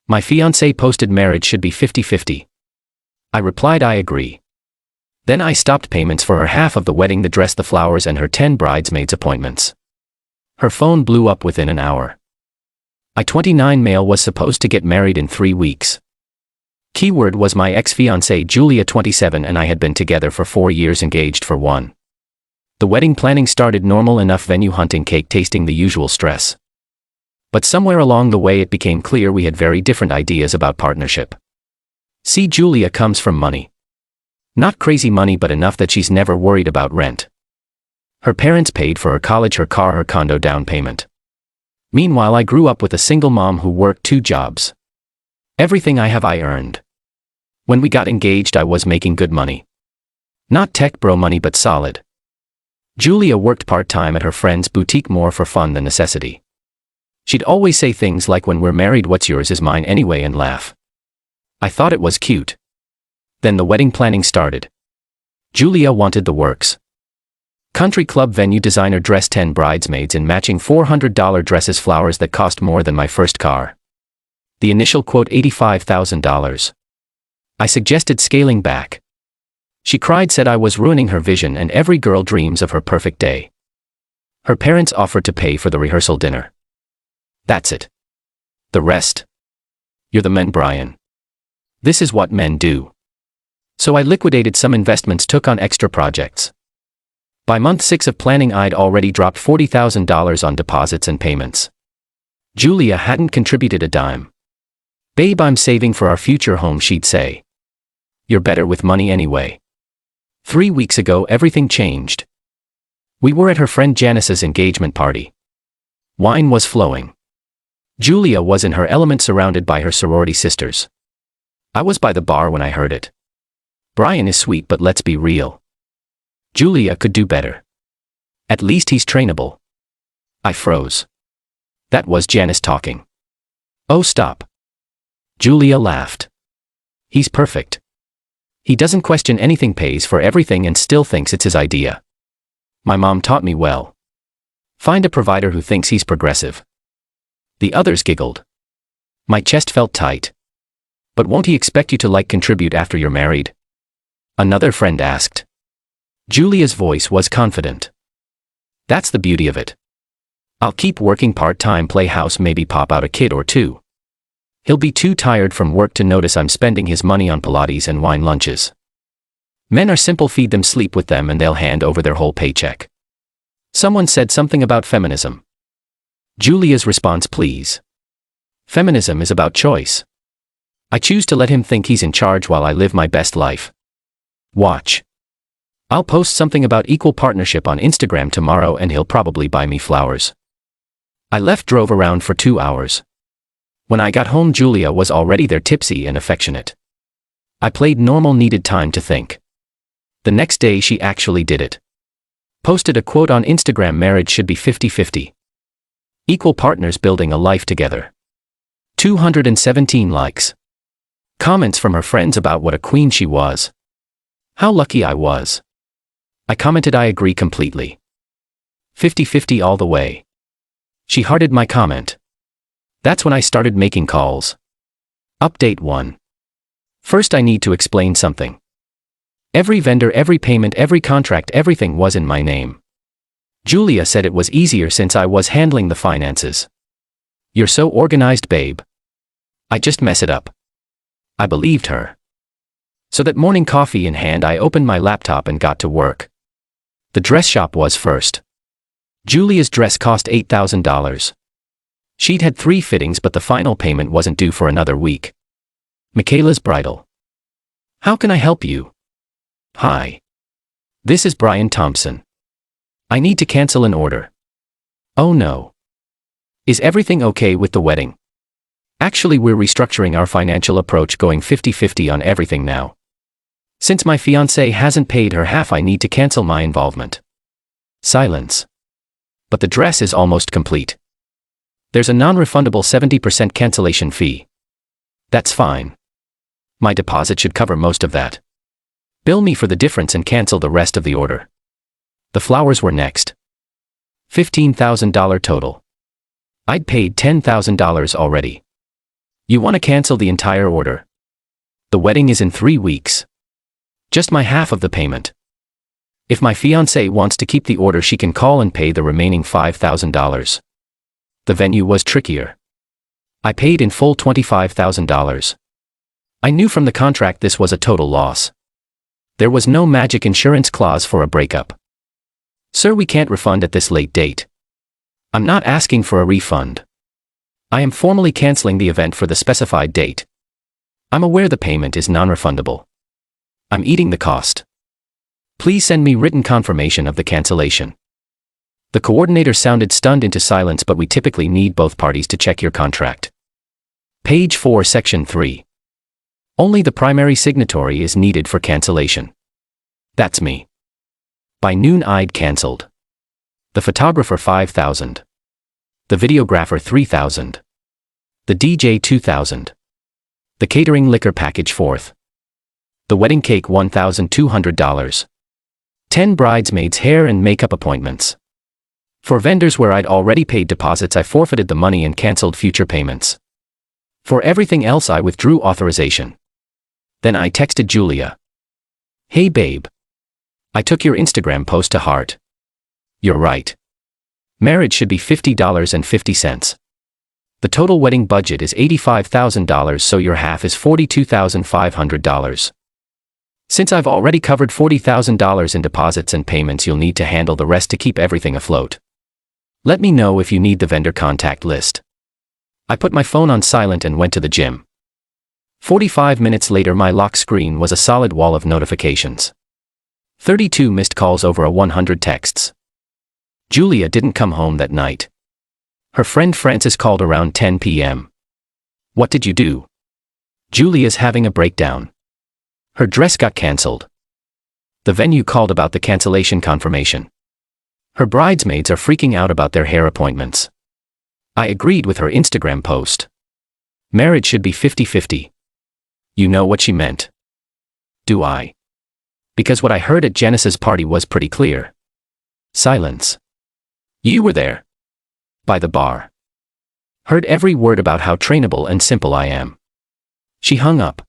My fiancé posted marriage should be 50-50. I replied I agree. Then I stopped payments for her half of the wedding, the dress, the flowers, and her 10 bridesmaids appointments. Her phone blew up within an hour. I 29 male was supposed to get married in 3 weeks. Keyword was my ex-fiancée Julia 27 and I had been together for 4 years, engaged for 1. The wedding planning started normal enough, venue hunting, cake tasting, the usual stress. But somewhere along the way it became clear we had very different ideas about partnership. See, Julia comes from money. Not crazy money, but enough that she's never worried about rent. Her parents paid for her college, her car, her condo down payment. Meanwhile, I grew up with a single mom who worked 2 jobs. Everything I have I earned. When we got engaged I was making good money. Not tech bro money, but solid. Julia worked part-time at her friend's boutique more for fun than necessity. She'd always say things like, when we're married what's yours is mine anyway, and laugh. I thought it was cute. Then the wedding planning started. Julia wanted the works. Country club venue, designer dress, 10 bridesmaids in matching $400 dresses, flowers that cost more than my first car. The initial quote $85,000. I suggested scaling back. She cried, said I was ruining her vision, and every girl dreams of her perfect day. Her parents offered to pay for the rehearsal dinner. That's it. The rest. You're the man, Brian. This is what men do. So I liquidated some investments, took on extra projects. By month 6 of planning I'd already dropped $40,000 on deposits and payments. Julia hadn't contributed a dime. Babe, I'm saving for our future home, she'd say. You're better with money anyway. 3 weeks ago everything changed. We were at her friend Janice's engagement party. Wine was flowing. Julia was in her element, surrounded by her sorority sisters. I was by the bar when I heard it. Brian is sweet, but let's be real. Julia could do better. At least he's trainable. I froze. That was Janice talking. Oh, stop. Julia laughed. He's perfect. He doesn't question anything, pays for everything, and still thinks it's his idea. My mom taught me well. Find a provider who thinks he's progressive. The others giggled. My chest felt tight. But won't he expect you to contribute after you're married? Another friend asked. Julia's voice was confident. That's the beauty of it. I'll keep working part-time, play house, maybe pop out a kid or 2. He'll be too tired from work to notice I'm spending his money on Pilates and wine lunches. Men are simple, feed them, sleep with them, and they'll hand over their whole paycheck. Someone said something about feminism. Julia's response, please. Feminism is about choice. I choose to let him think he's in charge while I live my best life. Watch. I'll post something about equal partnership on Instagram tomorrow and he'll probably buy me flowers. I left, drove around for 2 hours. When I got home, Julia was already there, tipsy and affectionate. I played normal, needed time to think. The next day she actually did it. Posted a quote on Instagram, marriage should be 50-50. Equal partners building a life together. 217 likes. Comments from her friends about what a queen she was. How lucky I was. I commented I agree completely. 50-50 all the way. She hearted my comment. That's when I started making calls. Update 1. First I need to explain something. Every vendor, every payment, every contract, everything was in my name. Julia said it was easier since I was handling the finances. You're so organized, babe. I just mess it up. I believed her. So that morning, coffee in hand, I opened my laptop and got to work. The dress shop was first. Julia's dress cost $8,000. She'd had 3 fittings, but the final payment wasn't due for another week. Michaela's bridal. How can I help you? Hi. This is Brian Thompson. I need to cancel an order. Oh no. Is everything okay with the wedding? Actually, we're restructuring our financial approach, going 50-50 on everything now. Since my fiancée hasn't paid her half, I need to cancel my involvement. Silence. But the dress is almost complete. There's a non-refundable 70% cancellation fee. That's fine. My deposit should cover most of that. Bill me for the difference and cancel the rest of the order. The flowers were next. $15,000 total. I'd paid $10,000 already. You want to cancel the entire order. The wedding is in 3 weeks. Just my half of the payment. If my fiancée wants to keep the order, she can call and pay the remaining $5,000. The venue was trickier. I paid in full $25,000. I knew from the contract this was a total loss. There was no magic insurance clause for a breakup. Sir, we can't refund at this late date. I'm not asking for a refund. I am formally canceling the event for the specified date. I'm aware the payment is non-refundable. I'm eating the cost. Please send me written confirmation of the cancellation. The coordinator sounded stunned into silence, but we typically need both parties to check your contract. Page 4, Section 3. Only the primary signatory is needed for cancellation. That's me. By noon I'd cancelled. The photographer $5,000. The videographer $3,000. The DJ $2,000. The catering liquor package $4,000. The wedding cake $1,200. 10 bridesmaids' hair and makeup appointments. For vendors where I'd already paid deposits, I forfeited the money and cancelled future payments. For everything else, I withdrew authorization. Then I texted Julia. Hey babe. I took your Instagram post to heart. You're right. Marriage should be $50.50. The total wedding budget is $85,000, so your half is $42,500. Since I've already covered $40,000 in deposits and payments, you'll need to handle the rest to keep everything afloat. Let me know if you need the vendor contact list. I put my phone on silent and went to the gym. 45 minutes later, my lock screen was a solid wall of notifications. 32 missed calls over 100 texts. Julia didn't come home that night. Her friend Frances called around 10 p.m. What did you do? Julia's having a breakdown. Her dress got cancelled. The venue called about the cancellation confirmation. Her bridesmaids are freaking out about their hair appointments. I agreed with her Instagram post. Marriage should be 50-50. You know what she meant. Do I? Because what I heard at Janice's party was pretty clear. Silence. You were there. By the bar. Heard every word about how trainable and simple I am. She hung up.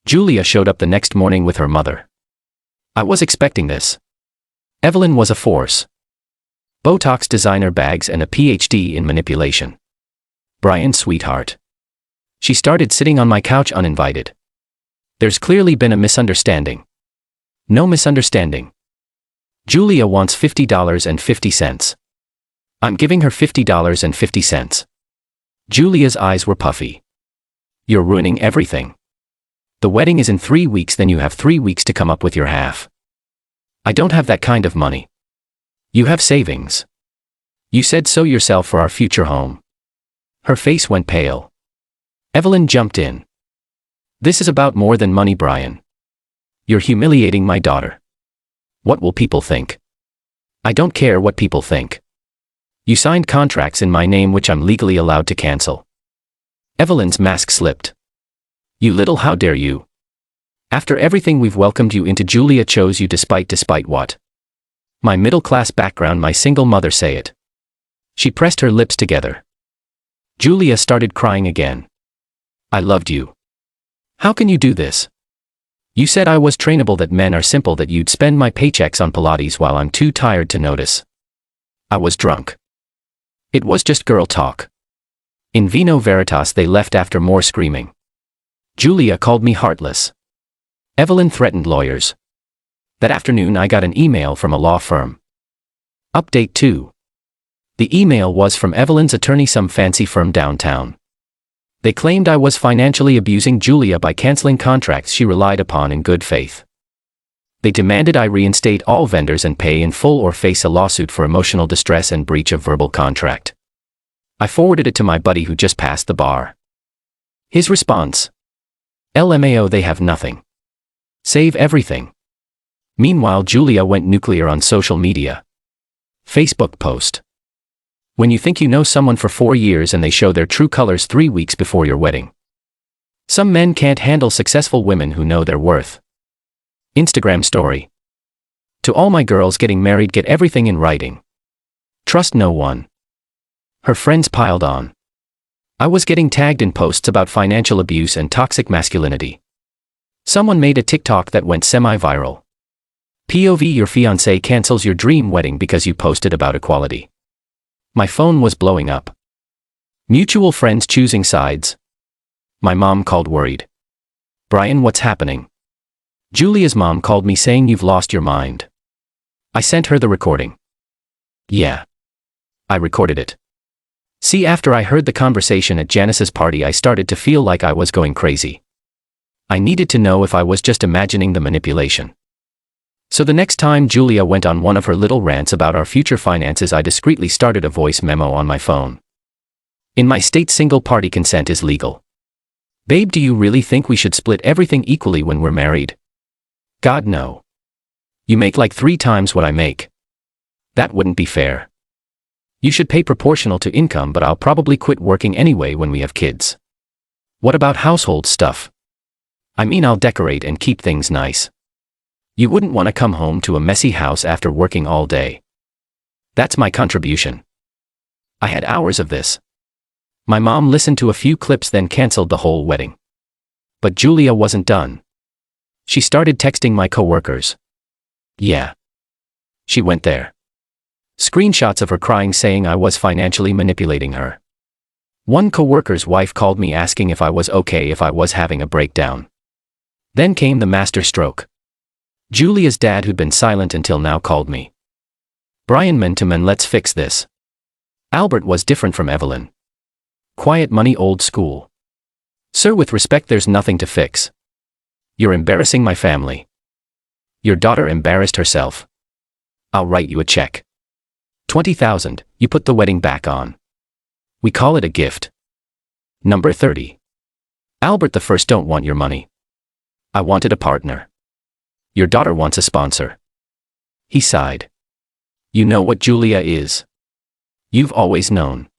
Julia showed up the next morning with her mother. I was expecting this. Evelyn was a force. Botox designer bags and a PhD in manipulation. Brian, sweetheart. She started sitting on my couch uninvited. There's clearly been a misunderstanding. No misunderstanding. Julia wants $50.50. I'm giving her $50.50. Julia's eyes were puffy. You're ruining everything. The wedding is in 3 weeks, then you have 3 weeks to come up with your half. I don't have that kind of money. You have savings. You said so yourself for our future home. Her face went pale. Evelyn jumped in. This is about more than money, Brian. You're humiliating my daughter. What will people think? I don't care what people think. You signed contracts in my name which I'm legally allowed to cancel. Evelyn's mask slipped. You little, how dare you? After everything we've welcomed you into, Julia chose you despite what? My middle-class background, my single mother, say it. She pressed her lips together. Julia started crying again. I loved you. How can you do this? You said I was trainable, that men are simple, that you'd spend my paychecks on Pilates while I'm too tired to notice. I was drunk. It was just girl talk. In vino veritas, they left after more screaming. Julia called me heartless. Evelyn threatened lawyers. That afternoon I got an email from a law firm. Update 2. The email was from Evelyn's attorney, some fancy firm downtown. They claimed I was financially abusing Julia by canceling contracts she relied upon in good faith. They demanded I reinstate all vendors and pay in full or face a lawsuit for emotional distress and breach of verbal contract. I forwarded it to my buddy who just passed the bar. His response: LMAO, they have nothing. Save everything. Meanwhile, Julia went nuclear on social media. Facebook post: when you think you know someone for 4 years and they show their true colors 3 weeks before your wedding. Some men can't handle successful women who know their worth. Instagram story: to all my girls getting married, get everything in writing. Trust no one. Her friends piled on. I was getting tagged in posts about financial abuse and toxic masculinity. Someone made a TikTok that went semi-viral. POV: your fiancé cancels your dream wedding because you posted about equality. My phone was blowing up. Mutual friends choosing sides. My mom called worried. Brian, what's happening? Julia's mom called me saying you've lost your mind. I sent her the recording. Yeah. I recorded it. See, after I heard the conversation at Janice's party, I started to feel like I was going crazy. I needed to know if I was just imagining the manipulation. So the next time Julia went on one of her little rants about our future finances, I discreetly started a voice memo on my phone. In my state, single-party consent is legal. Babe, do you really think we should split everything equally when we're married? God, no. You make like 3 times what I make. That wouldn't be fair. You should pay proportional to income, but I'll probably quit working anyway when we have kids. What about household stuff? I mean, I'll decorate and keep things nice. You wouldn't want to come home to a messy house after working all day. That's my contribution. I had hours of this. My mom listened to a few clips, then canceled the whole wedding. But Julia wasn't done. She started texting my coworkers. Yeah. She went there. Screenshots of her crying, saying I was financially manipulating her. One coworker's wife called me asking if I was okay if I was having a breakdown. Then came the master stroke. Julia's dad, who'd been silent until now, called me. Brian, man to man, let's fix this. Albert was different from Evelyn. Quiet money, old school. Sir, with respect, there's nothing to fix. You're embarrassing my family. Your daughter embarrassed herself. I'll write you a check. 20,000, you put the wedding back on. We call it a gift. Number 30. Albert the First, don't want your money. I wanted a partner. Your daughter wants a sponsor. He sighed. You know what Julia is. You've always known.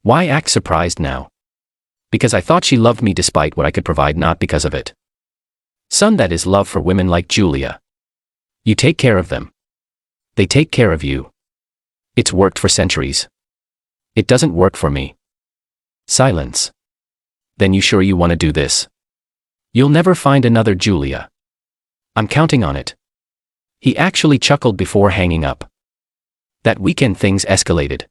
Why act surprised now? Because I thought she loved me despite what I could provide, not because of it. Son, that is love for women like Julia. You take care of them. They take care of you. It's worked for centuries. It doesn't work for me. Silence. Then you sure you want to do this? You'll never find another Julia. I'm counting on it. He actually chuckled before hanging up. That weekend things escalated.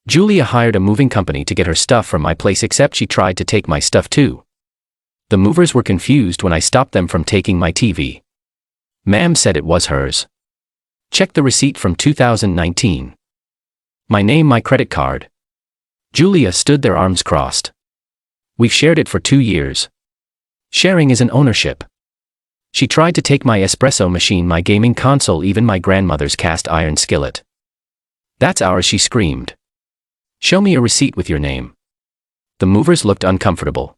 Julia hired a moving company to get her stuff from my place, except she tried to take my stuff too. The movers were confused when I stopped them from taking my TV. Ma'am said it was hers. Check the receipt from 2019. My name, my credit card. Julia stood there, arms crossed. We've shared it for 2 years. Sharing is an ownership. She tried to take my espresso machine, my gaming console, even my grandmother's cast iron skillet. That's ours, she screamed. Show me a receipt with your name. The movers looked uncomfortable.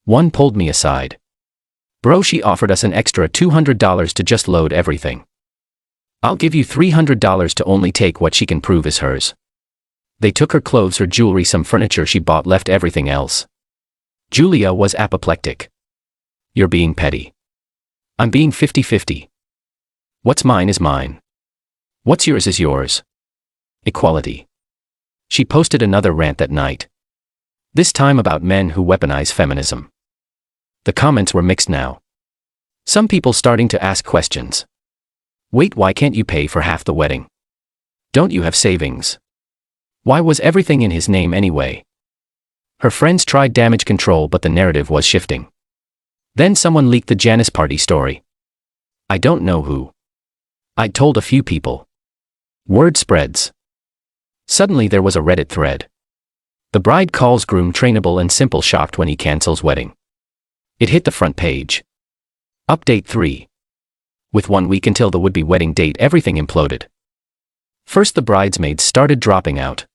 One pulled me aside. Bro, she offered us an extra $200 to just load everything. I'll give you $300 to only take what she can prove is hers. They took her clothes, her jewelry, some furniture she bought, left everything else. Julia was apoplectic. You're being petty. I'm being 50-50. What's mine is mine. What's yours is yours. Equality. She posted another rant that night. This time about men who weaponize feminism. The comments were mixed now. Some people starting to ask questions. Wait, why can't you pay for half the wedding? Don't you have savings? Why was everything in his name anyway? Her friends tried damage control, but the narrative was shifting. Then someone leaked the Janice party story. I don't know who. I'd told a few people. Word spreads. Suddenly there was a Reddit thread. The bride calls groom trainable and simple, shocked when he cancels wedding. It hit the front page. Update 3. With 1 week until the would-be wedding date, everything imploded. First, the bridesmaids started dropping out.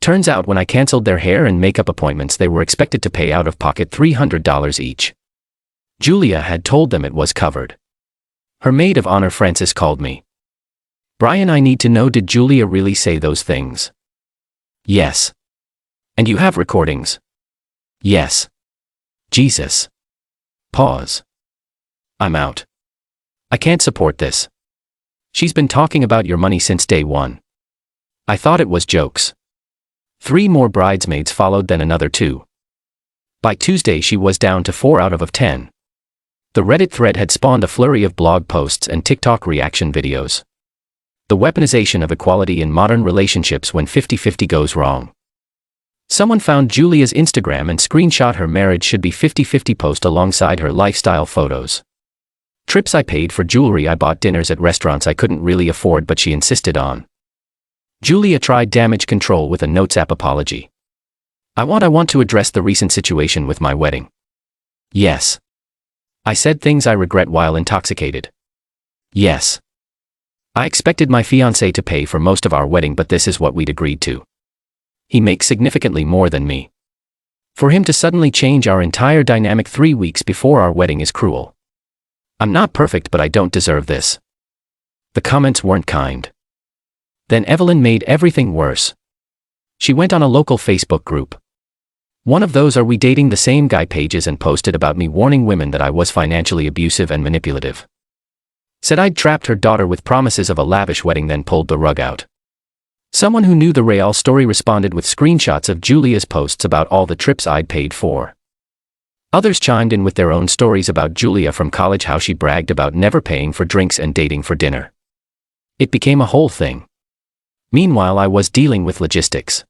Turns out when I canceled their hair and makeup appointments, they were expected to pay out of pocket $300 each. Julia had told them it was covered. Her maid of honor Frances called me. Brian, I need to know, did Julia really say those things? Yes. And you have recordings? Yes. Jesus. Pause. I'm out. I can't support this. She's been talking about your money since day one. I thought it was jokes. 3 more bridesmaids followed, then another 2. By Tuesday she was down to 4 out of 10. The Reddit thread had spawned a flurry of blog posts and TikTok reaction videos. The weaponization of equality in modern relationships when 50-50 goes wrong. Someone found Julia's Instagram and screenshot her marriage should be 50-50 post alongside her lifestyle photos. Trips I paid for, jewelry I bought, dinners at restaurants I couldn't really afford but she insisted on. Julia tried damage control with a Notes app apology. I want to address the recent situation with my wedding. Yes. I said things I regret while intoxicated. Yes. I expected my fiancé to pay for most of our wedding, but this is what we'd agreed to. He makes significantly more than me. For him to suddenly change our entire dynamic 3 weeks before our wedding is cruel. I'm not perfect, but I don't deserve this. The comments weren't kind. Then Evelyn made everything worse. She went on a local Facebook group. One of those "Are we dating the same guy" pages and posted about me, warning women that I was financially abusive and manipulative. Said I'd trapped her daughter with promises of a lavish wedding, then pulled the rug out. Someone who knew the real story responded with screenshots of Julia's posts about all the trips I'd paid for. Others chimed in with their own stories about Julia from college, how she bragged about never paying for drinks and dating for dinner. It became a whole thing. Meanwhile, I was dealing with logistics.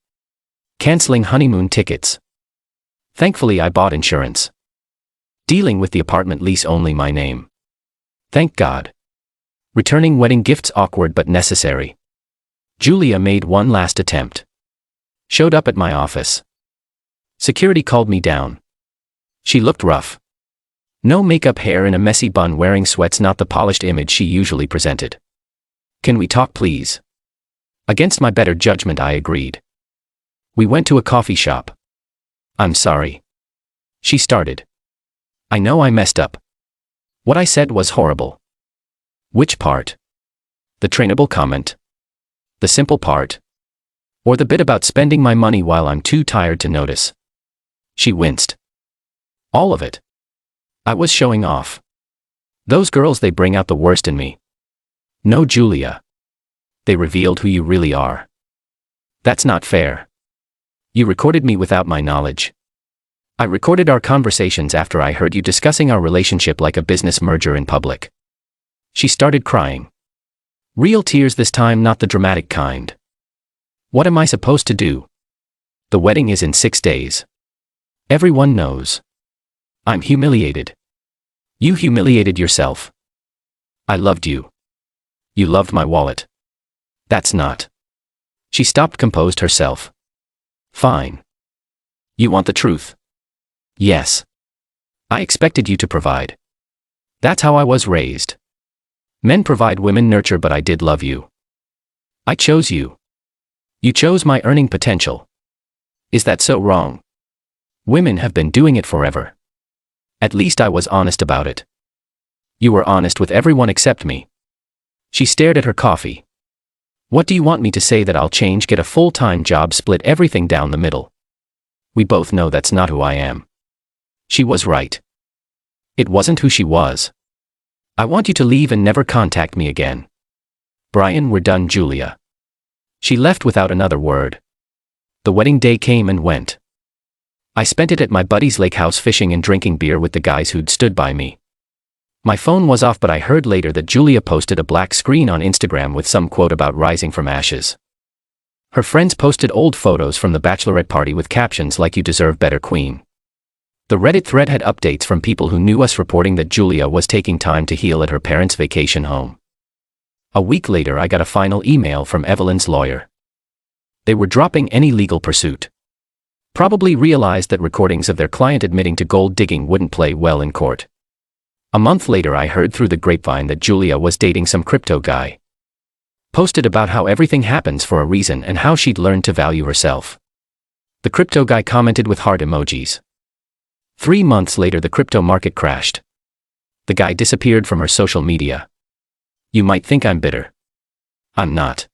Canceling honeymoon tickets. Thankfully, I bought insurance. Dealing with the apartment lease, only my name. Thank God. Returning wedding gifts, awkward but necessary. Julia made one last attempt. Showed up at my office. Security called me down. She looked rough. No makeup, hair in a messy bun, wearing sweats, not the polished image she usually presented. Can we talk, please? Against my better judgment, I agreed. We went to a coffee shop. I'm sorry. She started. I know I messed up. What I said was horrible. Which part? The trainable comment? The simple part? Or the bit about spending my money while I'm too tired to notice? She winced. All of it. I was showing off. Those girls, they bring out the worst in me. No, Julia. They revealed who you really are. That's not fair. You recorded me without my knowledge. I recorded our conversations after I heard you discussing our relationship like a business merger in public. She started crying. Real tears this time, not the dramatic kind. What am I supposed to do? The wedding is in 6 days. Everyone knows. I'm humiliated. You humiliated yourself. I loved you. You loved my wallet. That's not. She stopped, composed herself. Fine. You want the truth? Yes. I expected you to provide. That's how I was raised. Men provide, women nurture, but I did love you. I chose you. You chose my earning potential. Is that so wrong? Women have been doing it forever. At least I was honest about it. You were honest with everyone except me. She stared at her coffee. What do you want me to say? That I'll change, get a full-time job, split everything down the middle? We both know that's not who I am. She was right. It wasn't who she was. I want you to leave and never contact me again. Brian, we're done, Julia. She left without another word. The wedding day came and went. I spent it at my buddy's lake house, fishing and drinking beer with the guys who'd stood by me. My phone was off, but I heard later that Julia posted a black screen on Instagram with some quote about rising from ashes. Her friends posted old photos from the bachelorette party with captions like "You deserve better, queen." The Reddit thread had updates from people who knew us reporting that Julia was taking time to heal at her parents' vacation home. A week later, I got a final email from Evelyn's lawyer. They were dropping any legal pursuit. Probably realized that recordings of their client admitting to gold digging wouldn't play well in court. A month later, I heard through the grapevine that Julia was dating some crypto guy. Posted about how everything happens for a reason and how she'd learned to value herself. The crypto guy commented with heart emojis. 3 months later, the crypto market crashed. The guy disappeared from her social media. You might think I'm bitter. I'm not.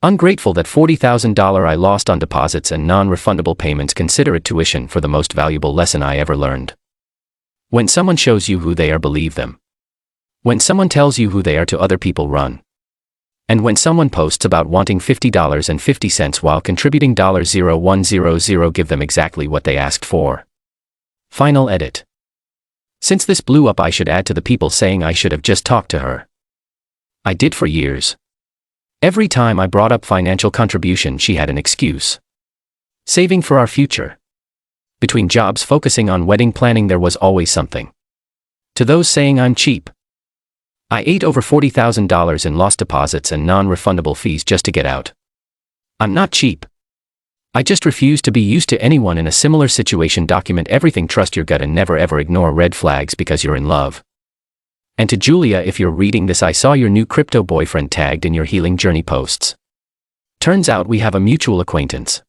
Ungrateful that $40,000 I lost on deposits and non-refundable payments. Consider it tuition for the most valuable lesson I ever learned. When someone shows you who they are, believe them. When someone tells you who they are to other people, run. And when someone posts about wanting $50.50 while contributing $100, give them exactly what they asked for. Final edit. Since this blew up, I should add to the people saying I should have just talked to her. I did for years. Every time I brought up financial contribution, she had an excuse. Saving for our future. Between jobs focusing on wedding planning, there was always something. To those saying I'm cheap, I ate over $40,000 in lost deposits and non-refundable fees just to get out. I'm not cheap. I just refuse to be used to anyone in a similar situation. Document everything, trust your gut, and never ever ignore red flags because you're in love. And to Julia, if you're reading this, I saw your new crypto boyfriend tagged in your healing journey posts. Turns out we have a mutual acquaintance.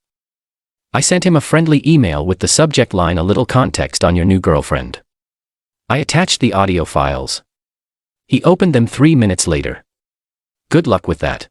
I sent him a friendly email with the subject line, a little context on your new girlfriend. I attached the audio files. He opened them 3 minutes later. Good luck with that.